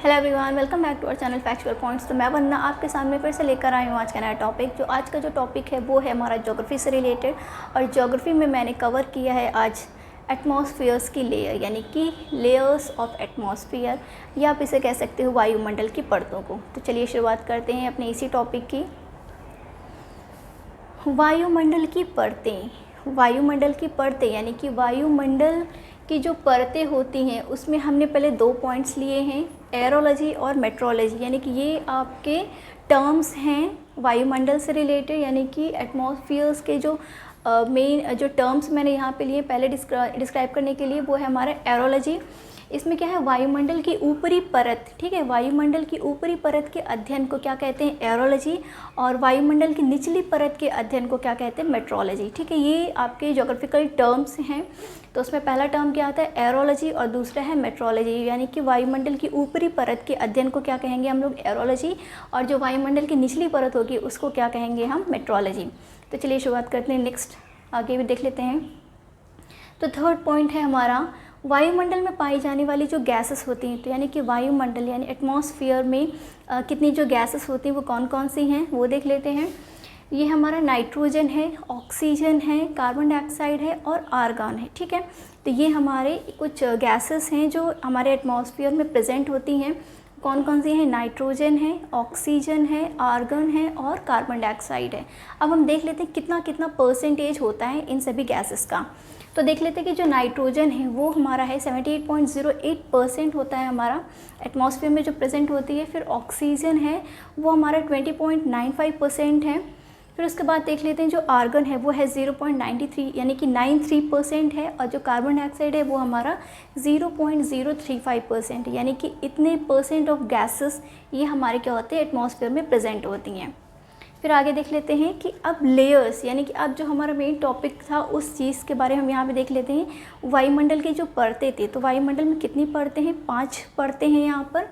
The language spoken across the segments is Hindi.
Hello everyone, welcome back to our channel Factual Points. तो मैं वंदना आपके सामने फिर से लेकर आई हूँ आज का नया टॉपिक। आज का जो टॉपिक है वो है हमारा ज्योग्राफी से रिलेटेड। और ज्योग्राफी में मैंने कवर किया है आज एटमॉस्फेयर्स की लेयर, यानी कि लेयर्स ऑफ एटमॉस्फेयर, या आप इसे कह सकते हो वायुमंडल की परतों को। तो चलिए शुरुआत करते हैं अपने इसी टॉपिक की। वायुमंडल की परतें, वायुमंडल की परतें यानी कि वायुमंडल की जो परतें होती हैं उसमें हमने पहले दो पॉइंट्स लिए हैं, एरोलॉजी और मेट्रोलॉजी। यानी कि ये आपके टर्म्स हैं वायुमंडल से रिलेटेड, यानी कि एटमॉस्फेयर्स के जो मेन जो टर्म्स मैंने यहाँ पे लिए पहले डिस्क्राइब करने के लिए, वो है हमारा एरोलॉजी। इसमें क्या है, वायुमंडल की ऊपरी परत, ठीक है, वायुमंडल की ऊपरी परत के अध्ययन को क्या कहते हैं, एरोलॉजी। और वायुमंडल की निचली परत के अध्ययन को क्या कहते हैं, मेट्रोलॉजी। ठीक है, ये आपके ज्योग्राफिकल टर्म्स हैं। तो उसमें पहला टर्म क्या आता है, एरोलॉजी, और दूसरा है मेट्रोलॉजी। यानी कि वायुमंडल की ऊपरी परत के अध्ययन को क्या कहेंगे हम लोग, एरोलॉजी, और जो वायुमंडल की निचली परत होगी उसको क्या कहेंगे हम, मेट्रोलॉजी। तो चलिए शुरुआत करते हैं, नेक्स्ट आगे भी देख लेते हैं। तो थर्ड पॉइंट है हमारा, वायुमंडल में पाई जाने वाली जो गैसेस होती हैं। तो यानी कि वायुमंडल यानी एटमॉस्फेयर में कितनी जो गैसेस होती हैं वो कौन कौन सी हैं वो देख लेते हैं। ये हमारा नाइट्रोजन है, ऑक्सीजन है, कार्बन डाइऑक्साइड है और आर्गन है। ठीक है, तो ये हमारे कुछ गैसेस हैं जो हमारे एटमॉस्फेयर में प्रेजेंट होती हैं। कौन कौन सी हैं, नाइट्रोजन है, ऑक्सीजन है, आर्गन है और कार्बन डाइऑक्साइड है। अब हम देख लेते हैं कितना कितना परसेंटेज होता है इन सभी गैसेस का। तो देख लेते हैं कि जो नाइट्रोजन है वो हमारा है 78.08% होता है हमारा एटमॉस्फेयर में जो प्रेजेंट होती है। फिर ऑक्सीजन है वो हमारा 20.95% है। फिर उसके बाद देख लेते हैं जो आर्गन है वो है 0.93 यानी कि 93% है। और जो कार्बन डाइऑक्साइड है वो हमारा 0.035% यानी कि इतने परसेंट ऑफ गैसेस ये हमारे क्या होते हैं, एटमॉस्फेयर में प्रेजेंट होती हैं। फिर आगे देख लेते हैं कि अब लेयर्स, यानी कि अब जो हमारा मेन टॉपिक था उस चीज़ के बारे में हम यहाँ पे देख लेते हैं। वायुमंडल की जो परतें थी, तो वायुमंडल में कितनी परतें हैं, 5 परतें हैं यहाँ पर।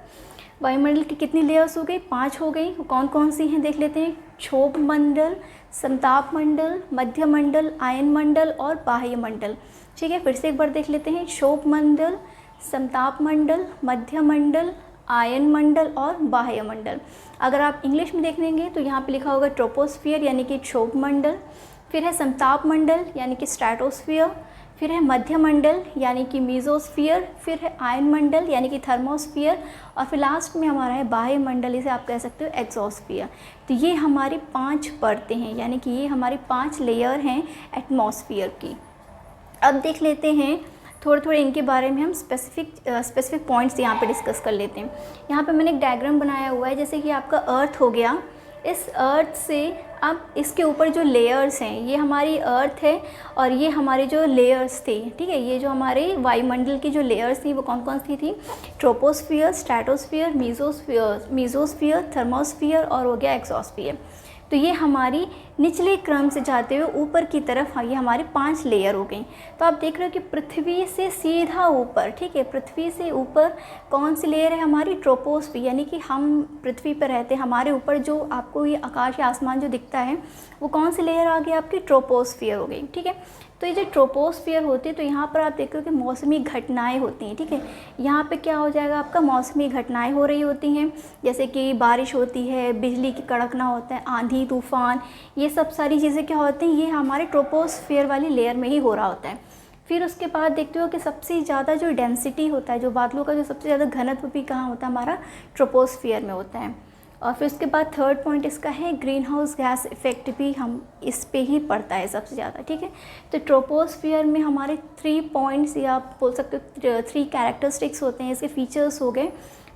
वायुमंडल की कितनी लेयर्स हो गई, 5 हो गई। कौन कौन सी हैं देख लेते हैं, क्षोभ मंडल, समताप मंडल, मध्य मंडल, आयन मंडल और बाह्य मंडल। ठीक है, फिर से एक बार देख लेते हैं, क्षोभ मंडल, समताप मंडल, मध्य मंडल, आयन मंडल और बाह्य मंडल। अगर आप इंग्लिश में देख लेंगे तो यहाँ पे लिखा होगा ट्रोपोस्फियर यानी कि क्षोभ मंडल, फिर है समताप मंडल यानी कि स्ट्रैटोस्फियर, फिर है मध्य मंडल यानी कि मीजोस्फियर, फिर है आयन मंडल यानी कि थर्मोस्फियर, और फिर लास्ट में हमारा है बाह्य मंडल, इसे आप कह सकते हो एक्सोस्फियर। तो ये हमारी 5 परतें हैं, यानी कि ये हमारी 5 लेयर हैं एटमॉस्फियर की। अब देख लेते हैं थोड़े थोड़े इनके बारे में, हम स्पेसिफिक पॉइंट्स यहाँ पे डिस्कस कर लेते हैं। यहाँ पे मैंने एक डायग्राम बनाया हुआ है, जैसे कि आपका अर्थ हो गया। इस अर्थ से अब इसके ऊपर जो लेयर्स हैं, ये हमारी अर्थ है और ये हमारी जो लेयर्स थी, ठीक है, ये जो हमारे वायुमंडल की जो लेयर्स थी वो कौन कौन सी थी, ट्रोपोस्फियर, स्ट्रैटोस्फियर, मीजोस्फियर, थर्मोस्फियर और हो गया एक्सोस्फियर। तो ये हमारी निचले क्रम से जाते हुए ऊपर की तरफ, ये हमारी 5 लेयर हो गई। तो आप देख रहे हो कि पृथ्वी से सीधा ऊपर, ठीक है, पृथ्वी से ऊपर कौन सी लेयर है हमारी, ट्रोपोस्फियर, यानी कि हम पृथ्वी पर रहते हैं, हमारे ऊपर जो आपको ये आकाश या आसमान जो दिखता है वो कौन सी लेयर आ गई, आपकी ट्रोपोस्फियर हो गई। ठीक है, तो ये जो ट्रोपोस्फियर होती है, तो यहाँ पर आप देखो कि मौसमी घटनाएं होती हैं। ठीक है, यहाँ पे क्या हो जाएगा, आपका मौसमी घटनाएं हो रही होती हैं, जैसे कि बारिश होती है, बिजली की कड़कना होता है, आंधी तूफान, ये सब सारी चीज़ें क्या होती हैं, ये हमारे ट्रोपोस्फियर वाली लेयर में ही हो रहा होता है। फिर उसके बाद देखते हो कि सबसे ज़्यादा जो डेंसिटी होता है, जो बादलों का जो सबसे ज़्यादा घनत्व भी कहाँ होता है, हमारा ट्रोपोस्फियर में होता है। और फिर उसके बाद थर्ड पॉइंट इसका है ग्रीन हाउस गैस इफेक्ट, भी हम इस पे ही पड़ता है सबसे ज़्यादा। ठीक है, तो ट्रोपोस्फियर में हमारे 3 पॉइंट्स, या आप बोल सकते हो 3 कैरेक्टरिस्टिक्स होते हैं, इसके फीचर्स हो गए।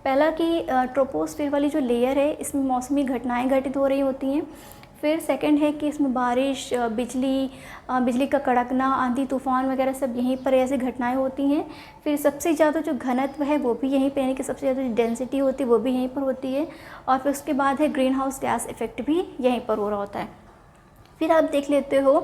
पहला कि ट्रोपोस्फियर वाली जो लेयर है इसमें मौसमी घटनाएँ घटित हो रही होती हैं। फिर सेकंड है कि इसमें बारिश, बिजली का कड़कना, आंधी तूफान वगैरह सब यहीं पर ऐसी घटनाएं होती हैं। फिर सबसे ज़्यादा जो घनत्व है वो भी यहीं पे, यानी कि सबसे ज़्यादा जो डेंसिटी होती है वो भी यहीं पर होती है। और फिर उसके बाद है ग्रीन हाउस गैस इफेक्ट भी यहीं पर हो रहा होता है। फिर आप देख लेते हो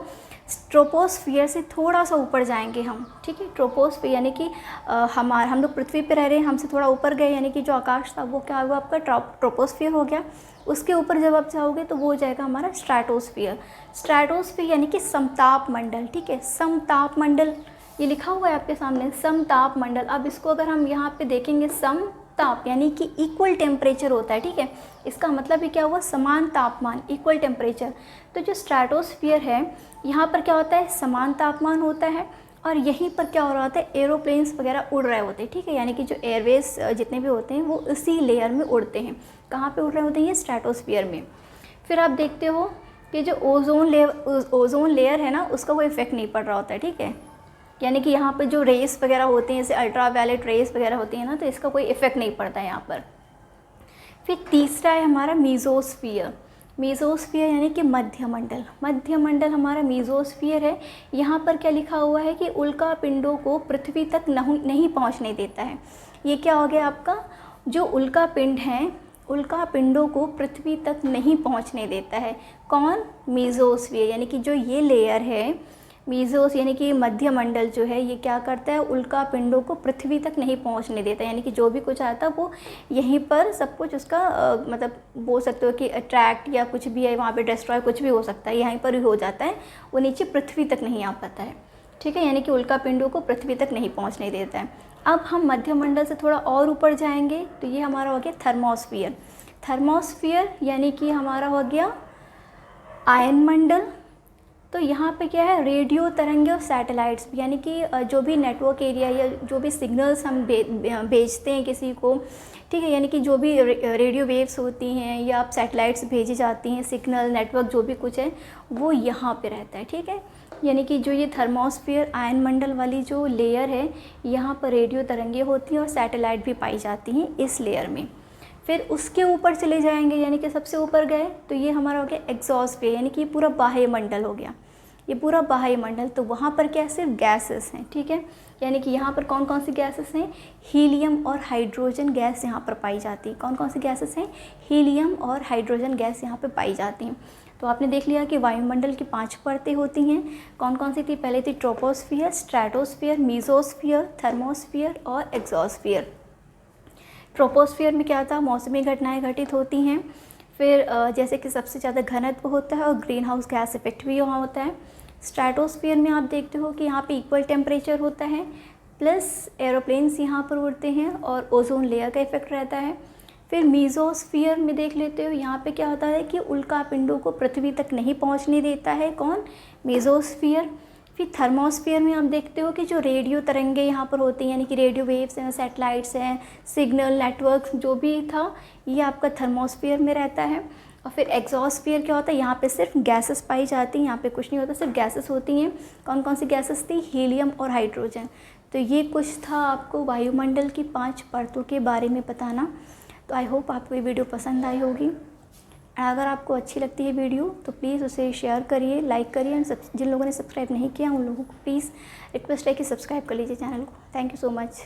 ट्रोपोस्फियर से थोड़ा सा ऊपर जाएंगे हम, ठीक है, ट्रोपोस्फियर यानी कि हम लोग पृथ्वी पे रह रहे हैं, हमसे थोड़ा ऊपर गए, यानी कि जो आकाश था वो क्या हुआ, आपका ट्रोपोस्फियर हो गया। उसके ऊपर जब आप जाओगे तो वो हो जाएगा हमारा स्ट्रैटोस्फियर। स्ट्रैटोस्फियर यानी कि समताप मंडल, ठीक है, समताप मंडल ये लिखा हुआ है आपके सामने, समताप मंडल। अब इसको अगर हम यहाँ पे देखेंगे, सम ताप यानी कि इक्वल टेम्परेचर होता है, ठीक है। इसका मतलब ही क्या हुआ, समान तापमान, इक्वल टेम्परेचर। तो जो स्ट्रेटोस्फीयर है यहाँ पर क्या होता है, समान तापमान होता है और यहीं पर क्या हो रहा होता है, एरोप्लेन्स वगैरह उड़ रहे होते हैं, ठीक है। यानी कि जो एयरवेज जितने भी होते हैं वो इसी लेयर में उड़ते हैं। कहाँ पे उड़ रहे होते हैं, ये स्ट्रेटोस्फीयर में। फिर आप देखते हो कि जो ओजोन लेयर है ना, उसका कोई इफेक्ट नहीं पड़ रहा होता है, ठीक है। यानी कि यहाँ पे जो रेस वगैरह होती हैं, जैसे अल्ट्रावायलेट रेस वगैरह होती हैं ना, तो इसका कोई इफेक्ट नहीं पड़ता है यहाँ पर। फिर तीसरा है हमारा मीज़ोस्फीयर। मीज़ोस्फीयर यानी कि मध्यमंडल। मध्यमंडल हमारा मीज़ोस्फीयर है। यहाँ पर क्या लिखा हुआ है कि उल्का पिंडों को पृथ्वी तक नहीं पहुँचने देता है। ये क्या हो गया आपका, जो उल्का पिंड है, उल्का पिंडों को पृथ्वी तक नहीं पहुँचने देता है। कौन, मीज़ोस्फीयर। यानी कि जो ये लेयर है मीज़ोस यानी कि मध्यमंडल जो है, ये क्या करता है, उल्का पिंडों को पृथ्वी तक नहीं पहुंचने देता। यानी कि जो भी कुछ आता है वो यहीं पर सब कुछ उसका मतलब बोल सकते हो कि अट्रैक्ट या कुछ भी है वहाँ पे, डिस्ट्रॉय कुछ भी हो सकता है, यहीं पर ही हो जाता है, वो नीचे पृथ्वी तक नहीं आ पाता है, ठीक है। यानी कि उल्का पिंडों को पृथ्वी तक नहीं पहुँचने देता है। अब हम मध्यमंडल से थोड़ा और ऊपर जाएंगे तो ये हमारा हो गया थर्मोस्फीयर। थर्मोस्फीयर यानी कि हमारा हो गया आयनमंडल। तो यहाँ पे क्या है, रेडियो तरंगे और सैटेलाइट्स, यानी कि जो भी नेटवर्क एरिया या जो भी सिग्नल्स हम भेजते हैं किसी को, ठीक है। यानी कि जो भी रेडियो वेव्स होती हैं या आप सैटेलाइट्स भेजी जाती हैं, सिग्नल नेटवर्क जो भी कुछ है वो यहाँ पे रहता है, ठीक है। यानी कि जो ये थर्मोस्फीयर आयनमंडल वाली जो लेयर है, यहाँ पर रेडियो तरंगे होती हैं और सैटेलाइट भी पाई जाती हैं इस लेयर में। फिर उसके ऊपर चले जाएंगे, यानी कि सबसे ऊपर गए तो ये हमारा हो गया एग्जॉस्फीयर, यानी कि पूरा बाह्य मंडल हो गया, ये पूरा बाह्य मंडल। तो वहाँ पर क्या, सिर्फ गैसेस हैं, ठीक है। यानी कि यहाँ पर कौन कौन सी गैसेस हैं, हीलियम और हाइड्रोजन गैस यहाँ पर पाई जाती है। कौन कौन सी गैसेस हैं, हीलियम और हाइड्रोजन गैस यहाँ पर पाई जाती हैं। तो आपने देख लिया कि वायुमंडल की 5 परतें होती हैं। कौन कौन सी थी, पहले थी ट्रोपोस्फियर, स्ट्रेटोस्फियर, मीज़ोस्फियर, थर्मोस्फियर और एग्जॉस्फियर। ट्रोपोस्फियर में क्या था, मौसमी घटनाएं घटित होती हैं। फिर जैसे कि सबसे ज़्यादा घनत्व होता है और ग्रीन हाउस गैस इफेक्ट भी यहाँ होता है। स्ट्रेटोस्फियर में आप देखते हो कि यहाँ पे इक्वल टेम्परेचर होता है, प्लस एरोप्लेन्स यहाँ पर उड़ते हैं और ओजोन लेयर का इफेक्ट रहता है। फिर मीज़ोस्फियर में देख लेते हो, यहाँ पे क्या होता है कि उल्का पिंडों को पृथ्वी तक नहीं पहुँचने देता है, कौन, मीज़ोस्फियर। फिर थर्मोस्फियर में आप देखते हो कि जो रेडियो तरंगे यहाँ पर होती हैं, यानी कि रेडियो वेव्स हैं, सैटेलाइट्स हैं, सिग्नल नेटवर्क जो भी था, ये आपका थर्मोस्फियर में रहता है। और फिर एग्जॉस्फियर क्या होता है, यहाँ पे सिर्फ गैसेस पाई जाती हैं, यहाँ पे कुछ नहीं होता, सिर्फ गैसेस होती हैं। कौन कौन सी गैसेस थी, हीलियम और हाइड्रोजन। तो ये कुछ था आपको वायुमंडल की 5 परतों के बारे में बताना। तो आई होप आपको ये वीडियो पसंद आई होगी। अगर आपको अच्छी लगती है वीडियो तो प्लीज़ उसे शेयर करिए, लाइक करिए, एंड जिन लोगों ने सब्सक्राइब नहीं किया उन लोगों को प्लीज़ रिक्वेस्ट है कि सब्सक्राइब कर लीजिए चैनल को। Thank you so much.